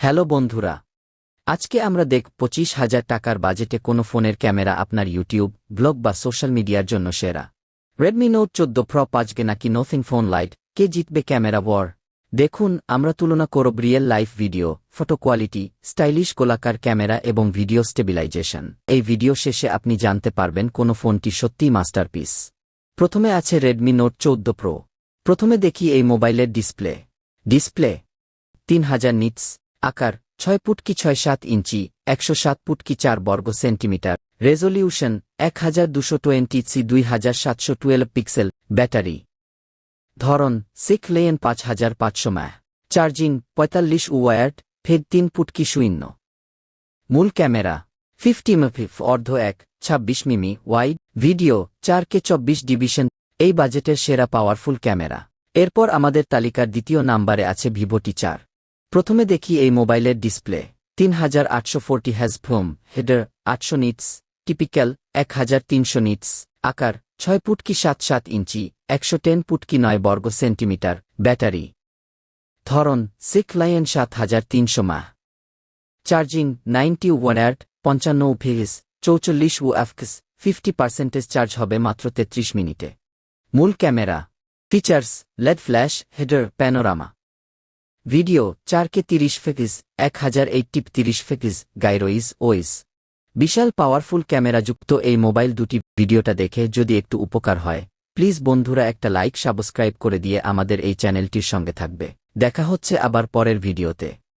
Hello বন্ধুরা, আজকে আমরা 25,000 টাকার বাজেটে কোনো ফোনের ক্যামেরা আপনার ইউটিউব, ব্লগ বা সোশ্যাল মিডিয়ার জন্য সেরা। রেডমি নোট 14 প্রো 5G নাকি নথিং ফোন লাইট, কে জিতবে ক্যামেরা ওয়ার? দেখুন, আমরা তুলনা করব real life video, photo quality, stylish গোলাকার ক্যামেরা এবং ভিডিও স্টেবিলাইজেশন। এই ভিডিও শেষে আপনি জানতে পারবেন কোন ফোনটি সত্যিই মাস্টারপিস। প্রথমে আছে রেডমি নোট 14 প্রো। প্রথমে দেখি এই মোবাইলের ডিসপ্লে 3000 নিটস, আকার 6 ফুট কি 6.7 ইঞ্চি, 107 ফুট কি 4 বর্গ সেন্টিমিটার, রেজোলিউশন 1220 2712 পিক্সেল, ব্যাটারি ধরন 6 লেন 5500 মাহ, চার্জিং 45 ওয়াট, ফেদ 3 ফুট কি 0। মূল ক্যামেরা 50 MP অর্ধ 26 মিমি ওয়াইড, ভিডিও 4K 24 ডিভিশন, এই বাজেটের সেরা পাওয়ারফুল ক্যামেরা। এরপর আমাদের তালিকার দ্বিতীয় নাম্বারে আছে ভিভো টি4। প্রথমে দেখি এই মোবাইলের ডিসপ্লে 3840 হ্যাজ ফ্রোম, হেডার 800 নিটস, টিপিক্যাল 1300 নিটস, আকার 6 ফুট কি 7.7 ইঞ্চি, 110 ফুট কি 9 বর্গ সেন্টিমিটার, ব্যাটারি ধরন 6 লাইন 7300 মাহ, চার্জিং 90 ওয়াট, 55 ফিজ, 44 ওয়াফক্স, 50% চার্জ হবে মাত্র 33 মিনিটে। মূল camera features LED flash, HDR, panorama, video 4K 30 ফেকিস, 1080 30 ফেকিস, গাইরোইজ ওইস। বিশাল পাওয়ারফুল ক্যামেরাযুক্ত এই মোবাইল দুটি ভিডিওটা দেখে যদি একটু উপকার হয়, প্লিজ বন্ধুরা একটা লাইক সাবস্ক্রাইব করে দিয়ে আমাদের এই চ্যানেলটির সঙ্গে থাকবে। দেখা হচ্ছে আবার পরের ভিডিওতে।